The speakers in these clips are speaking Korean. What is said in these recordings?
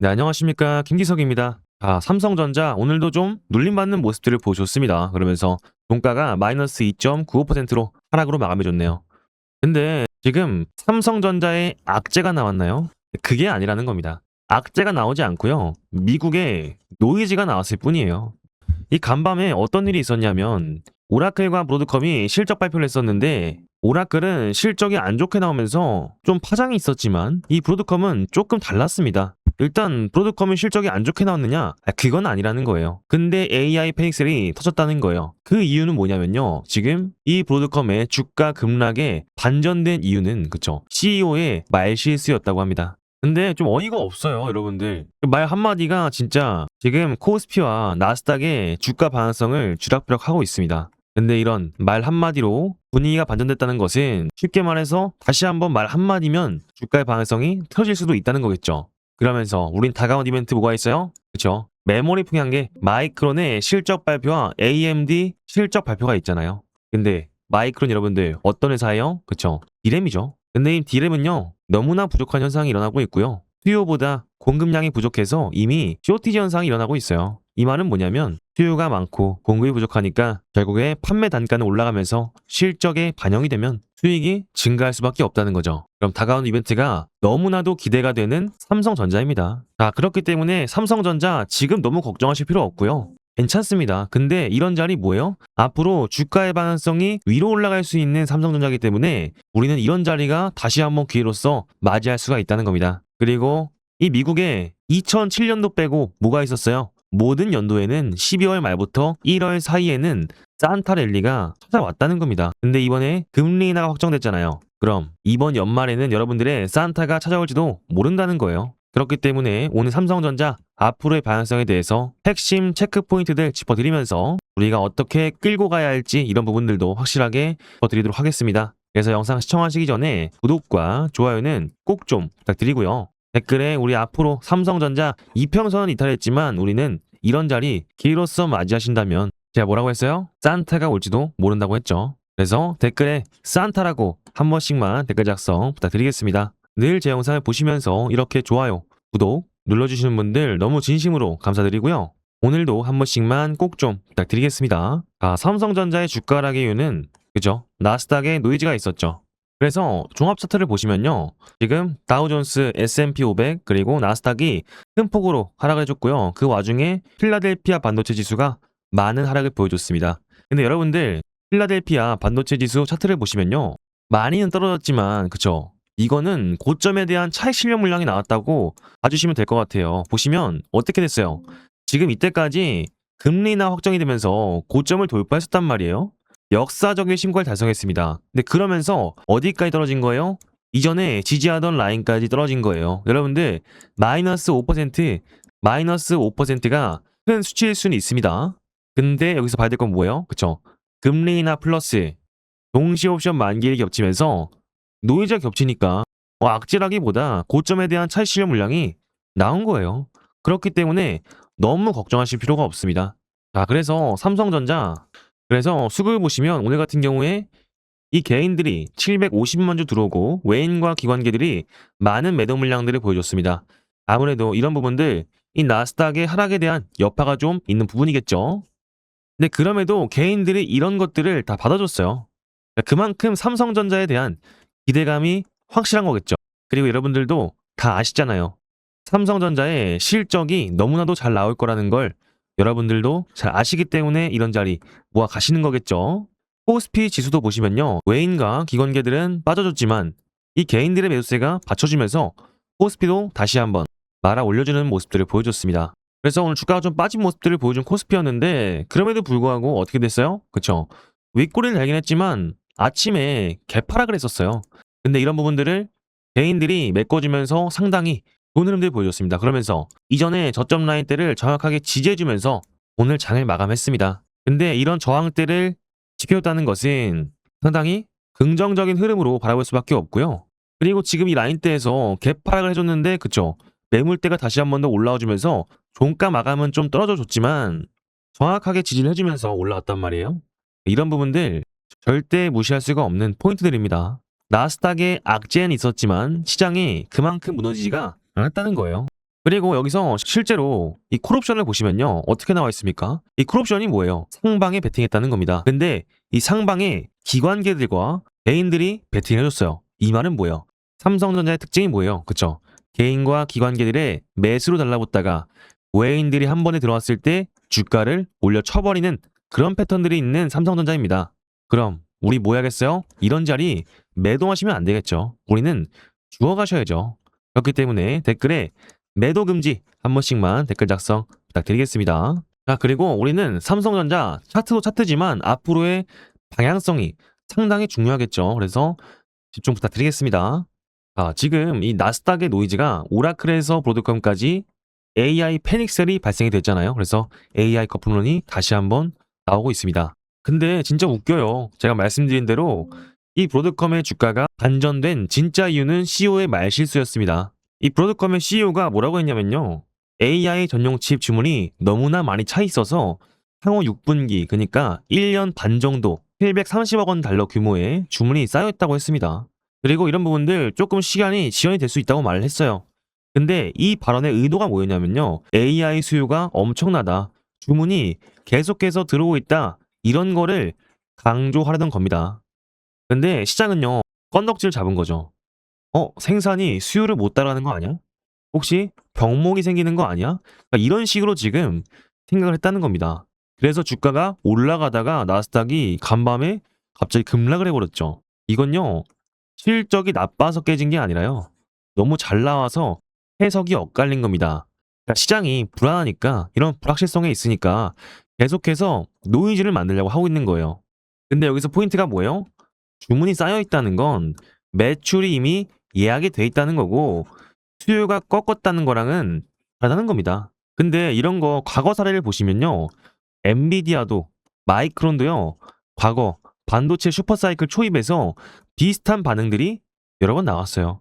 네, 안녕하십니까. 김기석입니다. 삼성전자 오늘도 좀 눌림받는 모습들을 보여줬습니다. 그러면서 종가가 마이너스 2.95%로 하락으로 마감해줬네요. 근데 지금 삼성전자에 악재가 나왔나요? 그게 아니라는 겁니다. 악재가 나오지 않고요. 미국에 노이즈가 나왔을 뿐이에요. 이 간밤에 어떤 일이 있었냐면 오라클과 브로드컴이 실적 발표를 했었는데 오라클은 실적이 안 좋게 나오면서 좀 파장이 있었지만 이 브로드컴은 조금 달랐습니다. 일단 브로드컴이 실적이 안 좋게 나왔느냐? 그건 아니라는 거예요. 근데 AI 페이셀이 터졌다는 거예요. 그 이유는 뭐냐면요. 지금 이 브로드컴의 주가 급락에 반전된 이유는 그쵸? CEO의 말실수였다고 합니다. 근데 좀 어이가 없어요, 여러분들. 말 한마디가 진짜 지금 코스피와 나스닥의 주가 방향성을 쥐락펴락하고 있습니다. 근데 이런 말 한마디로 분위기가 반전됐다는 것은 쉽게 말해서 다시 한번 말 한마디면 주가의 방향성이 틀어질 수도 있다는 거겠죠. 그러면서 우린 다가온 이벤트 뭐가 있어요? 그쵸? 메모리 풍향계 마이크론의 실적 발표와 AMD 실적 발표가 있잖아요. 근데 마이크론 여러분들 어떤 회사예요? 그쵸? 디램이죠. 근데 이 디램은요 너무나 부족한 현상이 일어나고 있고요. 수요보다 공급량이 부족해서 이미 쇼티지 현상이 일어나고 있어요. 이 말은 뭐냐면 수요가 많고 공급이 부족하니까 결국에 판매 단가는 올라가면서 실적에 반영이 되면 수익이 증가할 수밖에 없다는 거죠. 그럼 다가오는 이벤트가 너무나도 기대가 되는 삼성전자입니다. 그렇기 때문에 삼성전자 지금 너무 걱정하실 필요 없고요. 괜찮습니다. 근데 이런 자리 뭐예요? 앞으로 주가의 방향성이 위로 올라갈 수 있는 삼성전자이기 때문에 우리는 이런 자리가 다시 한번 기회로서 맞이할 수가 있다는 겁니다. 그리고 이 미국에 2007년도 빼고 뭐가 있었어요? 모든 연도에는 12월 말부터 1월 사이에는 산타 랠리가 찾아왔다는 겁니다. 근데 이번에 금리 인하가 확정됐잖아요. 그럼 이번 연말에는 여러분들의 산타가 찾아올지도 모른다는 거예요. 그렇기 때문에 오늘 삼성전자 앞으로의 방향성에 대해서 핵심 체크 포인트들 짚어드리면서 우리가 어떻게 끌고 가야 할지 이런 부분들도 확실하게 짚어드리도록 하겠습니다. 그래서 영상 시청하시기 전에 구독과 좋아요는 꼭 좀 부탁드리고요. 댓글에 우리 앞으로 삼성전자 이평선은 이탈했지만 우리는 이런 자리 기회로서 맞이하신다면 제가 뭐라고 했어요? 산타가 올지도 모른다고 했죠. 그래서 댓글에 산타라고 한 번씩만 댓글 작성 부탁드리겠습니다. 늘 제 영상을 보시면서 이렇게 좋아요, 구독 눌러주시는 분들 너무 진심으로 감사드리고요. 오늘도 한 번씩만 꼭 좀 부탁드리겠습니다. 삼성전자의 주가 하락의 이유는 그죠? 나스닥에 노이즈가 있었죠. 그래서 종합 차트를 보시면요. 지금 다우존스, S&P 500 그리고 나스닥이 큰 폭으로 하락을 해줬고요. 그 와중에 필라델피아 반도체 지수가 많은 하락을 보여줬습니다. 근데 여러분들 필라델피아 반도체 지수 차트를 보시면요. 많이는 떨어졌지만 그쵸? 이거는 고점에 대한 차익 실현 물량이 나왔다고 봐주시면 될 것 같아요. 보시면 어떻게 됐어요? 지금 이때까지 금리 인하 확정이 되면서 고점을 돌파했었단 말이에요. 역사적인 신고를 달성했습니다. 근데 그러면서 어디까지 떨어진 거예요? 이전에 지지하던 라인까지 떨어진 거예요. 여러분들 마이너스 5%, 마이너스 5%가 큰 수치일 수는 있습니다. 근데 여기서 봐야 될 건 뭐예요? 그쵸? 금리 인하 플러스 동시 옵션 만기일이 겹치면서 노이즈가 겹치니까 악질하기보다 고점에 대한 차익 실현 물량이 나온 거예요. 그렇기 때문에 너무 걱정하실 필요가 없습니다. 그래서 삼성전자 그래서 수급을 보시면 오늘 같은 경우에 이 개인들이 750만 주 들어오고 외인과 기관계들이 많은 매도 물량들을 보여줬습니다. 아무래도 이런 부분들 이 나스닥의 하락에 대한 여파가 좀 있는 부분이겠죠. 근데 그럼에도 개인들이 이런 것들을 다 받아줬어요. 그만큼 삼성전자에 대한 기대감이 확실한 거겠죠. 그리고 여러분들도 다 아시잖아요. 삼성전자의 실적이 너무나도 잘 나올 거라는 걸 여러분들도 잘 아시기 때문에 이런 자리 모아 가시는 거겠죠. 코스피 지수도 보시면요. 외인과 기관계들은 빠져줬지만 이 개인들의 매수세가 받쳐주면서 코스피도 다시 한번 말아 올려주는 모습들을 보여줬습니다. 그래서 오늘 주가가 좀 빠진 모습들을 보여준 코스피였는데 그럼에도 불구하고 어떻게 됐어요? 그쵸? 윗꼬리를 달긴 했지만 아침에 개파락을 했었어요. 근데 이런 부분들을 개인들이 메꿔주면서 상당히 좋은 흐름들을 보여줬습니다. 그러면서 이전에 저점 라인대를 정확하게 지지해주면서 오늘 장을 마감했습니다. 근데 이런 저항대를 지켜줬다는 것은 상당히 긍정적인 흐름으로 바라볼 수밖에 없고요. 그리고 지금 이 라인대에서 갭하락을 해줬는데 그쵸? 매물대가 다시 한 번 더 올라와주면서 종가 마감은 좀 떨어져 줬지만 정확하게 지지를 해주면서 올라왔단 말이에요. 이런 부분들 절대 무시할 수가 없는 포인트들입니다. 나스닥에 악재는 있었지만 시장이 그만큼 무너지지가 않았다는 거예요. 그리고 여기서 실제로 이 콜옵션을 보시면요. 어떻게 나와 있습니까? 이 콜옵션이 뭐예요? 상방에 베팅했다는 겁니다. 근데 이 상방에 기관계들과 개인들이 베팅해줬어요. 이 말은 뭐예요? 삼성전자의 특징이 뭐예요? 그쵸? 개인과 기관계들의 매수로 달라붙다가 외인들이 한 번에 들어왔을 때 주가를 올려 쳐버리는 그런 패턴들이 있는 삼성전자입니다. 그럼 우리 뭐 해야겠어요? 이런 자리 매도하시면 안 되겠죠. 우리는 주워가셔야죠. 그렇기 때문에 댓글에 매도 금지 한 번씩만 댓글 작성 부탁드리겠습니다. 자, 그리고 우리는 삼성전자 차트도 차트지만 앞으로의 방향성이 상당히 중요하겠죠. 그래서 집중 부탁드리겠습니다. 자, 지금 이 나스닥의 노이즈가 오라클에서 브로드컴까지 AI 패닉셀이 발생이 됐잖아요. 그래서 AI 거품론이 다시 한번 나오고 있습니다. 근데 진짜 웃겨요. 제가 말씀드린 대로 이 브로드컴의 주가가 반전된 진짜 이유는 CEO의 말실수였습니다. 이 브로드컴의 CEO가 뭐라고 했냐면요. AI 전용 칩 주문이 너무나 많이 차 있어서 향후 6분기, 그러니까 1년 반 정도 730억 원 달러 규모의 주문이 쌓여있다고 했습니다. 그리고 이런 부분들 조금 시간이 지연이 될 수 있다고 말을 했어요. 근데 이 발언의 의도가 뭐였냐면요. AI 수요가 엄청나다. 주문이 계속해서 들어오고 있다. 이런 거를 강조하려던 겁니다. 근데 시장은요. 건덕지를 잡은 거죠. 생산이 수요를 못 따라가는 거 아니야? 혹시 병목이 생기는 거 아니야? 그러니까 이런 식으로 지금 생각을 했다는 겁니다. 그래서 주가가 올라가다가 나스닥이 간밤에 갑자기 급락을 해버렸죠. 이건요. 실적이 나빠서 깨진 게 아니라요. 너무 잘 나와서 해석이 엇갈린 겁니다. 그러니까 시장이 불안하니까 이런 불확실성에 있으니까 계속해서 노이즈를 만들려고 하고 있는 거예요. 근데 여기서 포인트가 뭐예요? 주문이 쌓여 있다는 건 매출이 이미 예약이 돼 있다는 거고 수요가 꺾었다는 거랑은 다르다는 겁니다. 근데 이런 거 과거 사례를 보시면요. 엔비디아도 마이크론도요. 과거 반도체 슈퍼사이클 초입에서 비슷한 반응들이 여러 번 나왔어요.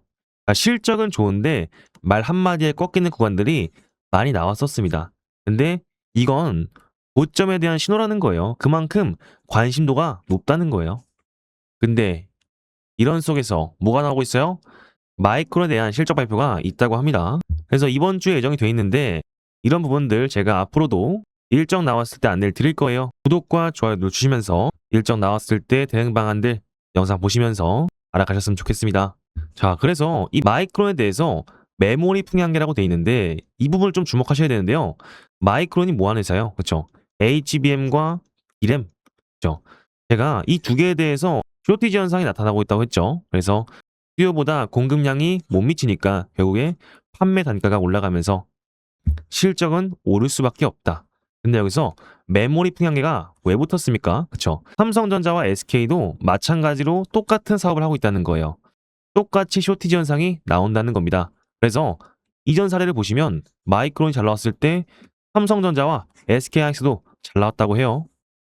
실적은 좋은데 말 한마디에 꺾이는 구간들이 많이 나왔었습니다. 근데 이건 고점에 대한 신호라는 거예요. 그만큼 관심도가 높다는 거예요. 근데 이런 속에서 뭐가 나오고 있어요? 마이크론에 대한 실적 발표가 있다고 합니다. 그래서 이번 주에 예정이 돼 있는데 이런 부분들 제가 앞으로도 일정 나왔을 때 안내를 드릴 거예요. 구독과 좋아요 눌러주시면서 일정 나왔을 때 대응 방안들 영상 보시면서 알아가셨으면 좋겠습니다. 자, 그래서 이 마이크론에 대해서 메모리 풍향계라고 돼 있는데 이 부분을 좀 주목하셔야 되는데요. 마이크론이 뭐 하는 회사예요? 그렇죠? HBM과 D램. 그렇죠? 제가 이 두 개에 대해서 쇼티지 현상이 나타나고 있다고 했죠. 그래서 수요보다 공급량이 못 미치니까 결국에 판매 단가가 올라가면서 실적은 오를 수밖에 없다. 근데 여기서 메모리 풍향계가 왜 붙었습니까? 그쵸? 삼성전자와 SK도 마찬가지로 똑같은 사업을 하고 있다는 거예요. 똑같이 쇼티지 현상이 나온다는 겁니다. 그래서 이전 사례를 보시면 마이크론이 잘 나왔을 때 삼성전자와 SK하이닉스도 잘 나왔다고 해요.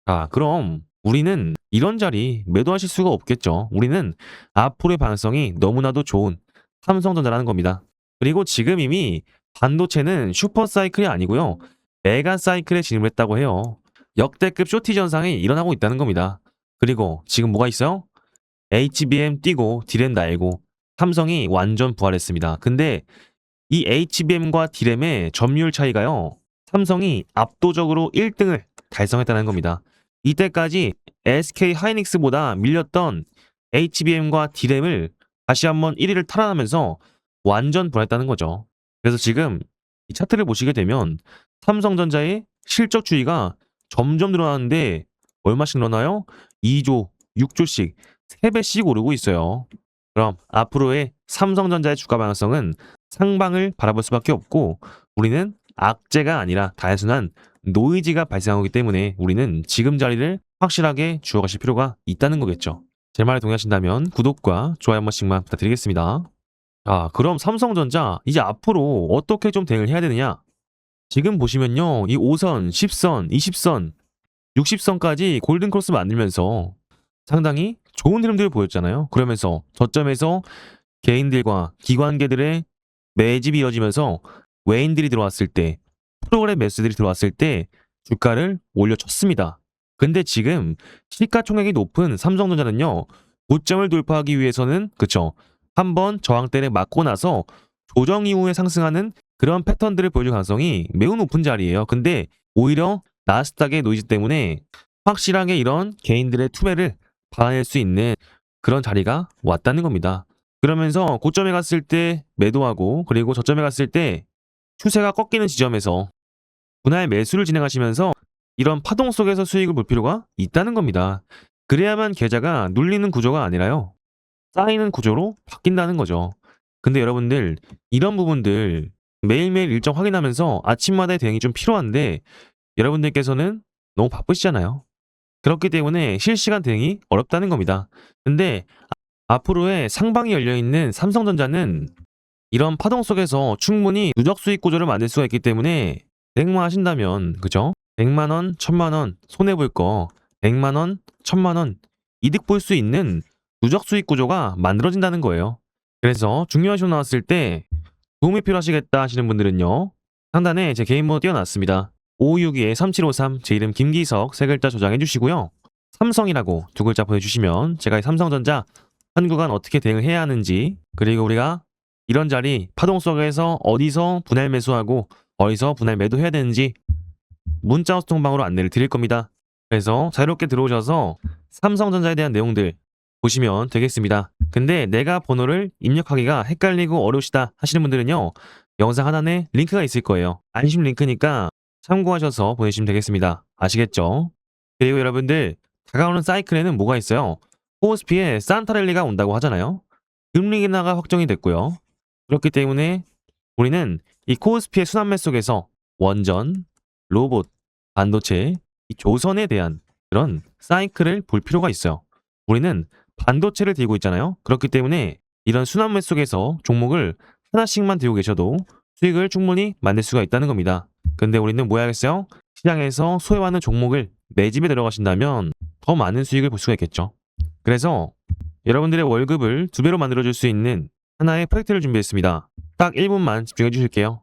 자, 그럼 우리는 이런 자리 매도하실 수가 없겠죠. 우리는 앞으로의 방향성이 너무나도 좋은 삼성전자라는 겁니다. 그리고 지금 이미 반도체는 슈퍼사이클이 아니고요. 메가사이클에 진입했다고 해요. 역대급 쇼티지 현상이 일어나고 있다는 겁니다. 그리고 지금 뭐가 있어요? HBM 뛰고 D램 날고 삼성이 완전 부활했습니다. 근데 이 HBM과 D램의 점유율 차이가요. 삼성이 압도적으로 1등을 달성했다는 겁니다. 이때까지 SK 하이닉스보다 밀렸던 HBM과 D램을 다시 한번 1위를 탈환하면서 완전 부활했다는 거죠. 그래서 지금 이 차트를 보시게 되면 삼성전자의 실적 추이가 점점 늘어나는데 얼마씩 늘어나요? 2조, 6조씩 3배씩 오르고 있어요. 그럼 앞으로의 삼성전자의 주가 방향성은 상방을 바라볼 수밖에 없고 우리는 악재가 아니라 단순한 노이즈가 발생하기 때문에 우리는 지금 자리를 확실하게 주어가실 필요가 있다는 거겠죠. 제 말에 동의하신다면 구독과 좋아요 한 번씩만 부탁드리겠습니다. 자, 그럼 삼성전자 이제 앞으로 어떻게 좀 대응을 해야 되느냐? 지금 보시면요. 이 5선, 10선, 20선, 60선까지 골든크로스 만들면서 상당히 좋은 흐름들을 보였잖아요. 그러면서 저점에서 개인들과 기관계들의 매집이 이어지면서 외인들이 들어왔을 때 프로그램 매수들이 들어왔을 때 주가를 올려쳤습니다. 근데 지금 시가총액이 높은 삼성전자는요. 고점을 돌파하기 위해서는 그쵸 한번 저항대를 맞고 나서 조정 이후에 상승하는 그런 패턴들을 보여줄 가능성이 매우 높은 자리예요. 근데 오히려 나스닥의 노이즈 때문에 확실하게 이런 개인들의 투매를 받아낼 수 있는 그런 자리가 왔다는 겁니다. 그러면서 고점에 갔을 때 매도하고 그리고 저점에 갔을 때 추세가 꺾이는 지점에서 분할 매수를 진행하시면서 이런 파동 속에서 수익을 볼 필요가 있다는 겁니다. 그래야만 계좌가 눌리는 구조가 아니라요. 쌓이는 구조로 바뀐다는 거죠. 근데 여러분들 이런 부분들 매일매일 일정 확인하면서 아침마다의 대응이 좀 필요한데 여러분들께서는 너무 바쁘시잖아요. 그렇기 때문에 실시간 대응이 어렵다는 겁니다. 근데 앞으로의 상방이 열려있는 삼성전자는 이런 파동 속에서 충분히 누적 수익 구조를 만들 수가 있기 때문에 대응만 하신다면 그죠? 100만원, 1000만원 손해볼 거 100만원, 1000만원 이득 볼 수 있는 누적 수익 구조가 만들어진다는 거예요. 그래서 중요한 시험 나왔을 때 도움이 필요하시겠다 하시는 분들은요. 상단에 제 개인 번호 띄워놨습니다. 5562-3753 제 이름 김기석 세 글자 저장해 주시고요. 삼성이라고 두 글자 보내주시면 제가 이 삼성전자 한 구간 어떻게 대응을 해야 하는지 그리고 우리가 이런 자리 파동 속에서 어디서 분할 매수하고 어디서 분할 매도해야 되는지 문자 소통방으로 안내를 드릴 겁니다. 그래서 자유롭게 들어오셔서 삼성전자에 대한 내용들 보시면 되겠습니다. 근데 내가 번호를 입력하기가 헷갈리고 어려우시다 하시는 분들은요. 영상 하단에 링크가 있을 거예요. 안심 링크니까 참고하셔서 보내시면 되겠습니다. 아시겠죠? 그리고 여러분들 다가오는 사이클에는 뭐가 있어요? 코스피에 산타랠리가 온다고 하잖아요. 금리 인하가 확정이 됐고요. 그렇기 때문에 우리는 이 코스피의 순환매 속에서 원전, 로봇, 반도체, 이 조선에 대한 그런 사이클을 볼 필요가 있어요. 우리는 반도체를 들고 있잖아요. 그렇기 때문에 이런 순환매 속에서 종목을 하나씩만 들고 계셔도 수익을 충분히 만들 수가 있다는 겁니다. 근데 우리는 뭐 해야겠어요? 시장에서 소외하는 종목을 매집에 들어가신다면 더 많은 수익을 볼 수가 있겠죠. 그래서 여러분들의 월급을 2배로 만들어줄 수 있는 하나의 프로젝트를 준비했습니다. 딱 1분만 집중해 주실게요.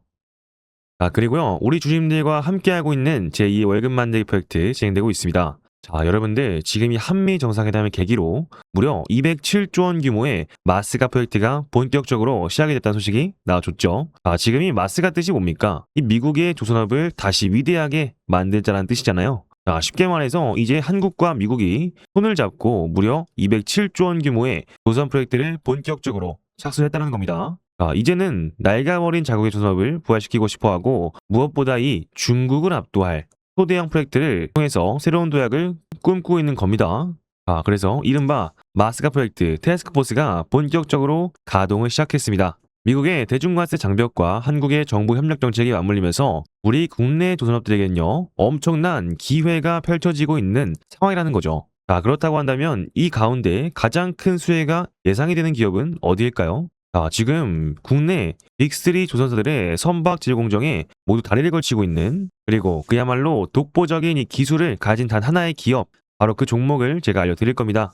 그리고요. 우리 주주님들과 함께하고 있는 제2의 월급 만들기 프로젝트 진행되고 있습니다. 자, 여러분들 지금 이 한미 정상회담을 계기로 무려 207조 원 규모의 마스가 프로젝트가 본격적으로 시작이 됐다는 소식이 나와줬죠. 지금 이 마스가 뜻이 뭡니까? 이 미국의 조선업을 다시 위대하게 만들자라는 뜻이잖아요. 쉽게 말해서 이제 한국과 미국이 손을 잡고 무려 207조 원 규모의 조선 프로젝트를 본격적으로 착수했다는 겁니다. 이제는 낡아버린 자국의 조선업을 부활시키고 싶어하고 무엇보다 이 중국을 압도할 초대형 프로젝트를 통해서 새로운 도약을 꿈꾸고 있는 겁니다. 그래서 이른바 마스가 프로젝트 태스크포스가 본격적으로 가동을 시작했습니다. 미국의 대중관세 장벽과 한국의 정부 협력 정책이 맞물리면서 우리 국내 조선업들에게는요 엄청난 기회가 펼쳐지고 있는 상황이라는 거죠. 그렇다고 한다면 이 가운데 가장 큰 수혜가 예상이 되는 기업은 어디일까요? 지금 국내 빅3 조선사들의 선박 제조 공정에 모두 다리를 걸치고 있는 그리고 그야말로 독보적인 이 기술을 가진 단 하나의 기업 바로 그 종목을 제가 알려드릴 겁니다.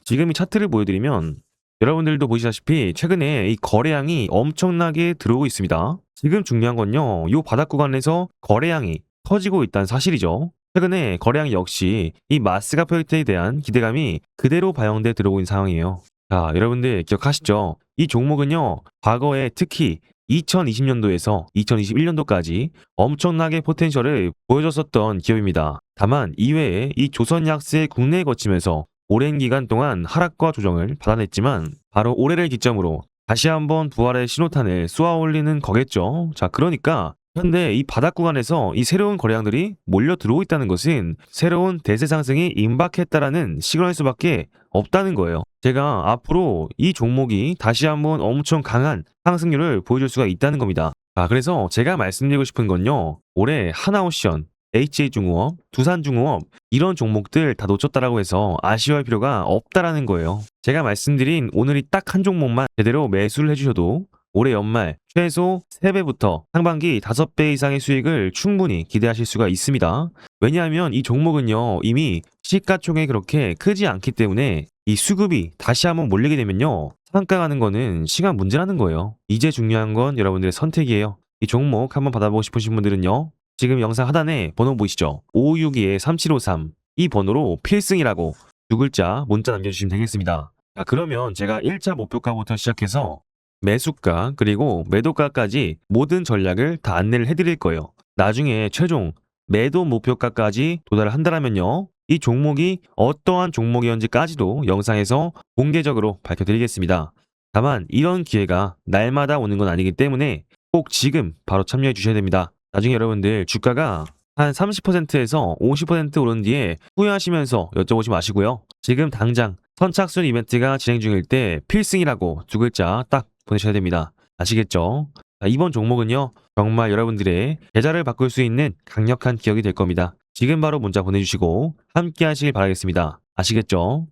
지금 이 차트를 보여드리면 여러분들도 보시다시피 최근에 이 거래량이 엄청나게 들어오고 있습니다. 지금 중요한 건요. 이 바닥 구간에서 거래량이 터지고 있다는 사실이죠. 최근에 거래량 역시 이 마스가 프로젝트에 대한 기대감이 그대로 반영돼 들어오고 있는 상황이에요. 여러분들 기억하시죠? 이 종목은요, 과거에 특히 2020년도에서 2021년도까지 엄청나게 포텐셜을 보여줬었던 기업입니다. 다만 이외에 이 조선약세 국내에 거치면서 오랜 기간 동안 하락과 조정을 받아냈지만 바로 올해를 기점으로 다시 한번 부활의 신호탄을 쏘아올리는 거겠죠. 그러니까 현재 이 바닥 구간에서 이 새로운 거래량들이 몰려 들어오고 있다는 것은 새로운 대세 상승이 임박했다라는 시그널일 수밖에 없다는 거예요. 제가 앞으로 이 종목이 다시 한번 엄청 강한 상승률을 보여줄 수가 있다는 겁니다. 그래서 제가 말씀드리고 싶은 건요. 올해 하나오션, HJ중공업, 두산중공업 이런 종목들 다 놓쳤다라고 해서 아쉬워할 필요가 없다라는 거예요. 제가 말씀드린 오늘이 딱 한 종목만 제대로 매수를 해주셔도 올해 연말 최소 3배부터 상반기 5배 이상의 수익을 충분히 기대하실 수가 있습니다. 왜냐하면 이 종목은요 이미 시가총액이 그렇게 크지 않기 때문에 이 수급이 다시 한번 몰리게 되면요 상한가가는 거는 시간 문제라는 거예요. 이제 중요한 건 여러분들의 선택이에요. 이 종목 한번 받아보고 싶으신 분들은요 지금 영상 하단에 번호 보이시죠? 5562-3753 이 번호로 필승이라고 두 글자 문자 남겨주시면 되겠습니다. 그러면 제가 1차 목표가부터 시작해서 매수가 그리고 매도가까지 모든 전략을 다 안내를 해드릴 거예요. 나중에 최종 매도 목표가까지 도달을 한다면요. 이 종목이 어떠한 종목이었는지까지도 영상에서 공개적으로 밝혀드리겠습니다. 다만 이런 기회가 날마다 오는 건 아니기 때문에 꼭 지금 바로 참여해 주셔야 됩니다. 나중에 여러분들 주가가 한 30%에서 50% 오른 뒤에 후회하시면서 여쭤보지 마시고요. 지금 당장 선착순 이벤트가 진행 중일 때 필승이라고 두 글자 딱 보내셔야 됩니다. 아시겠죠? 자, 이번 종목은요. 정말 여러분들의 계좌를 바꿀 수 있는 강력한 기억이 될 겁니다. 지금 바로 문자 보내주시고 함께 하시길 바라겠습니다. 아시겠죠?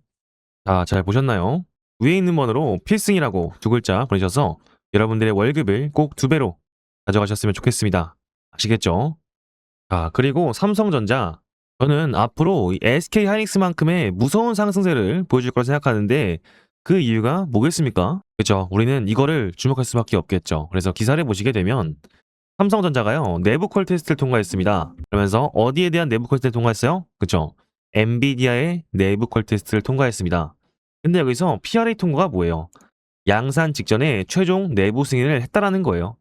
자, 잘 보셨나요? 위에 있는 번호로 필승이라고 두 글자 보내셔서 여러분들의 월급을 꼭 2배로 가져가셨으면 좋겠습니다. 아시겠죠? 자, 그리고 삼성전자. 저는 앞으로 이 SK하이닉스만큼의 무서운 상승세를 보여줄 거라 생각하는데 그 이유가 뭐겠습니까? 그죠? 우리는 이거를 주목할 수밖에 없겠죠. 그래서 기사를 보시게 되면 삼성전자가요, 내부 퀄 테스트를 통과했습니다. 그러면서 어디에 대한 내부 퀄 테스트를 통과했어요? 그쵸? 엔비디아의 내부 퀄 테스트를 통과했습니다. 근데 여기서 PRA 통과가 뭐예요? 양산 직전에 최종 내부 승인을 했다라는 거예요.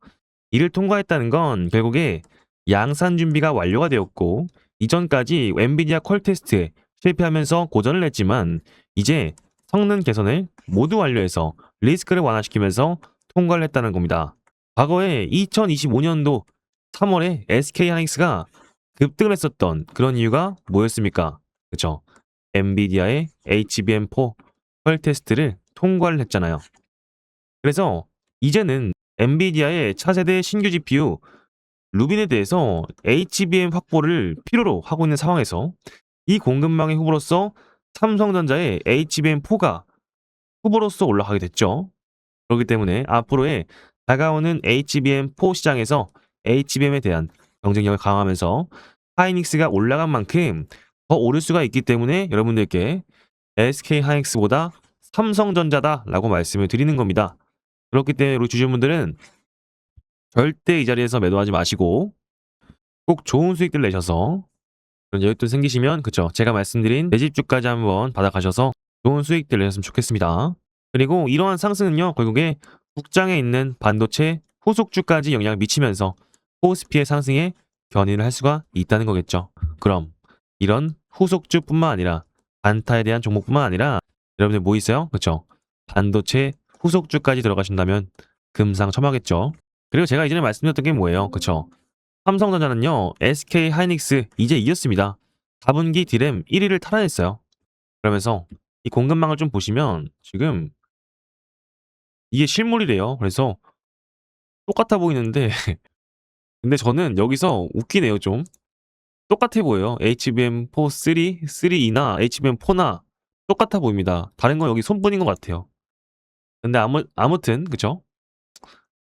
이를 통과했다는 건 결국에 양산 준비가 완료가 되었고 이전까지 엔비디아 퀄 테스트에 실패하면서 고전을 했지만 이제 성능 개선을 모두 완료해서 리스크를 완화시키면서 통과를 했다는 겁니다. 과거에 2025년도 3월에 SK하이닉스가 급등을 했었던 그런 이유가 뭐였습니까? 그쵸? 엔비디아의 HBM4 퀄 테스트를 통과를 했잖아요. 그래서 이제는 엔비디아의 차세대 신규 GPU 루빈에 대해서 HBM 확보를 필요로 하고 있는 상황에서 이 공급망의 후보로서 삼성전자의 HBM4가 후보로서 올라가게 됐죠. 그렇기 때문에 앞으로의 다가오는 HBM4 시장에서 HBM에 대한 경쟁력을 강화하면서 하이닉스가 올라간 만큼 더 오를 수가 있기 때문에 여러분들께 SK하이닉스보다 삼성전자다라고 말씀을 드리는 겁니다. 그렇기 때문에 우리 주주분들은 절대 이 자리에서 매도하지 마시고 꼭 좋은 수익들 내셔서 그런 여유도 생기시면 그쵸, 제가 말씀드린 내 집주까지 한번 받아가셔서 좋은 수익들 내셨으면 좋겠습니다. 그리고 이러한 상승은요 결국에 국장에 있는 반도체 후속주까지 영향을 미치면서 코스피의 상승에 견인을 할 수가 있다는 거겠죠. 그럼 이런 후속주뿐만 아니라 단타에 대한 종목뿐만 아니라 여러분들 뭐 있어요? 그쵸? 반도체 후속주까지 들어가신다면 금상첨화겠죠. 그리고 제가 이전에 말씀드렸던 게 뭐예요? 그쵸? 삼성전자는요 SK하이닉스 이제 이겼습니다. 4분기 디램 1위를 탈환했어요. 그러면서 이 공급망을 좀 보시면 지금 이게 실물이래요. 그래서 똑같아 보이는데 근데 저는 여기서 웃기네요 좀. 똑같아 보여요. HBM4 3, 3E나 HBM4나 똑같아 보입니다. 다른 건 여기 손뿐인 것 같아요. 근데 아무튼 그쵸?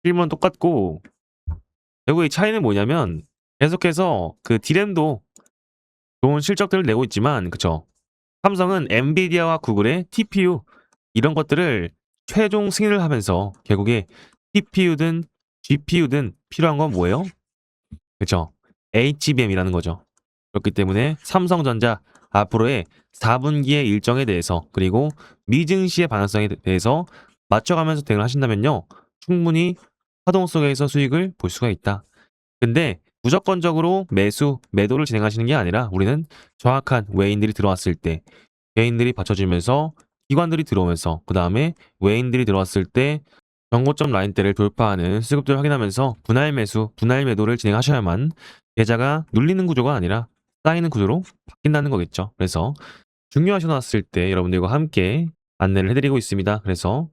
실물은 똑같고 결국 이 차이는 뭐냐면 계속해서 그 디램도 좋은 실적들을 내고 있지만 그쵸? 삼성은 엔비디아와 구글의 TPU 이런 것들을 최종 승인을 하면서 결국에 TPU든 GPU든 필요한 건 뭐예요? 그쵸? HBM이라는 거죠. 그렇기 때문에 삼성전자 앞으로의 4분기의 일정에 대해서 그리고 미증시의 방향성에 대해서 맞춰가면서 대응을 하신다면요. 충분히 파동 속에서 수익을 볼 수가 있다. 근데 무조건적으로 매도를 진행하시는 게 아니라 우리는 정확한 외인들이 들어왔을 때 개인들이 받쳐주면서 기관들이 들어오면서 그 다음에 외인들이 들어왔을 때 정고점 라인대를 돌파하는 수급들을 확인하면서 분할 매수, 분할 매도를 진행하셔야만 계좌가 눌리는 구조가 아니라 쌓이는 구조로 바뀐다는 거겠죠. 그래서 중요하셔놨을 때 여러분들과 함께 안내를 해드리고 있습니다. 그래서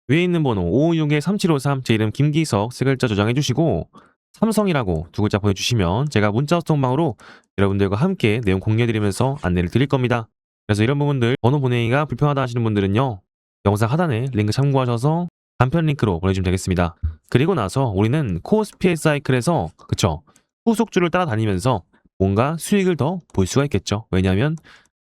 위에 있는 번호 556-3753 제 이름 김기석 세 글자 저장해 주시고 삼성이라고 두 글자 보내주시면 제가 문자 소통방으로 여러분들과 함께 내용 공유해드리면서 안내를 드릴 겁니다. 그래서 이런 부분들 번호 보내기가 불편하다 하시는 분들은요. 영상 하단에 링크 참고하셔서 간편 링크로 보내주시면 되겠습니다. 그리고 나서 우리는 코스피의 사이클에서 그쵸 후속주를 따라다니면서 뭔가 수익을 더 볼 수가 있겠죠. 왜냐하면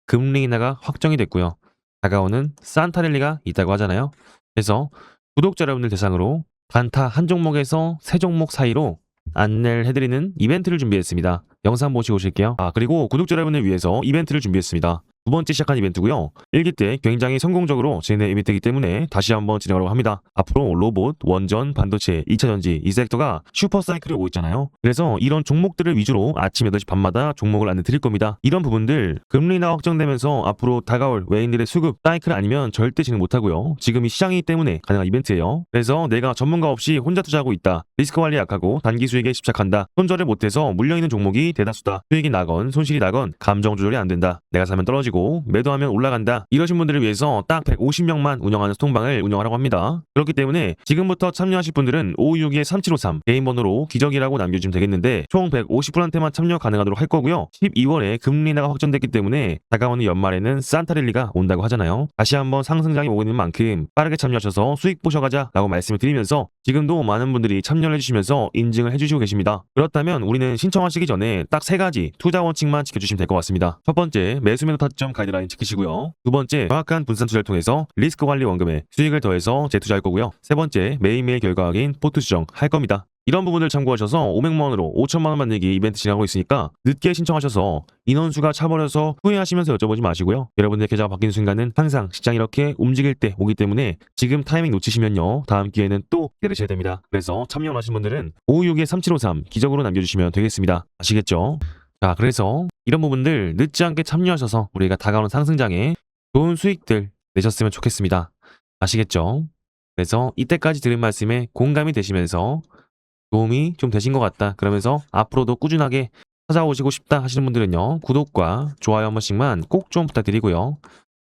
금리 인하가 확정이 됐고요. 다가오는 산타랠리가 있다고 하잖아요. 그래서 구독자 여러분들 대상으로 단타 한 종목에서 세 종목 사이로 안내를 해드리는 이벤트를 준비했습니다. 영상 보시고 오실게요. 그리고 구독자 여러분을 위해서 이벤트를 준비했습니다. 두 번째 시작한 이벤트고요. 1기 때 굉장히 성공적으로 진행된 이벤트이기 때문에 다시 한번 진행하려고 합니다. 앞으로 로봇, 원전, 반도체, 2차전지 이 섹터가 슈퍼사이클이 오고 있잖아요. 그래서 이런 종목들을 위주로 아침 8시 반마다 종목을 안내 드릴 겁니다. 이런 부분들 금리 인하가 확정되면서 앞으로 다가올 외인들의 수급 사이클 아니면 절대 진행 못하고요. 지금이 시장이기 때문에 가능한 이벤트예요. 그래서 내가 전문가 없이 혼자 투자하고 있다. 리스크 관리 약하고 단기 수익에 집착한다. 손절을 못해서 물려있는 종목이 대다수다. 수익이 나건 손실이 나건 감정 조절이 안 된다. 내가 사면 떨어지고 매도하면 올라간다. 이러신 분들을 위해서 딱 150명만 운영하는 소통방을 운영하라고 합니다. 그렇기 때문에 지금부터 참여하실 분들은 5261-3753 개인 번호로 기적이라고 남겨주시면 되겠는데 총 150분한테만 참여 가능하도록 할 거고요. 12월에 금리 인하가 확정됐기 때문에 다가오는 연말에는 산타랠리가 온다고 하잖아요. 다시 한번 상승장이 오고 있는 만큼 빠르게 참여하셔서 수익 보셔가자 라고 말씀을 드리면서 지금도 많은 분들이 참여를 해주시면서 인증을 해주시고 계십니다. 그렇다면 우리는 신청하시기 전에 딱 3가지 투자 원칙만 지켜주시면 될 것 같습니다. 첫 번째, 매수 매도 타점 가이드라인 지키시고요. 두 번째, 정확한 분산 투자를 통해서 리스크 관리 원금에 수익을 더해서 재투자할 거고요. 세 번째, 매일매일 결과 확인 포트 수정 할 겁니다. 이런 부분을 참고하셔서 500만원으로 5천만원 만들기 이벤트 진행하고 있으니까 늦게 신청하셔서 인원수가 차버려서 후회하시면서 여쭤보지 마시고요. 여러분의 계좌가 바뀌는 순간은 항상 시장이 이렇게 움직일 때 오기 때문에 지금 타이밍 놓치시면요. 다음 기회는 또 기다리셔야 됩니다. 그래서 참여 원하시는 분들은 561-3753 기적으로 남겨주시면 되겠습니다. 아시겠죠? 자, 그래서 이런 부분들 늦지 않게 참여하셔서 우리가 다가오는 상승장에 좋은 수익들 내셨으면 좋겠습니다. 아시겠죠? 그래서 이때까지 들은 말씀에 공감이 되시면서 도움이 좀 되신 것 같다. 그러면서 앞으로도 꾸준하게 찾아오시고 싶다 하시는 분들은요. 구독과 좋아요 한 번씩만 꼭 좀 부탁드리고요.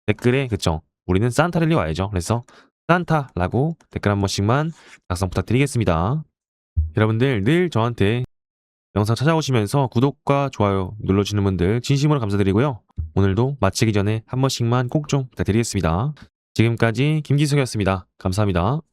댓글에 그쵸. 우리는 산타랠리 와야죠. 그래서 산타라고 댓글 한 번씩만 작성 부탁드리겠습니다. 여러분들 늘 저한테 영상 찾아오시면서 구독과 좋아요 눌러주시는 분들 진심으로 감사드리고요. 오늘도 마치기 전에 한 번씩만 꼭 좀 부탁드리겠습니다. 지금까지 김기석이었습니다. 감사합니다.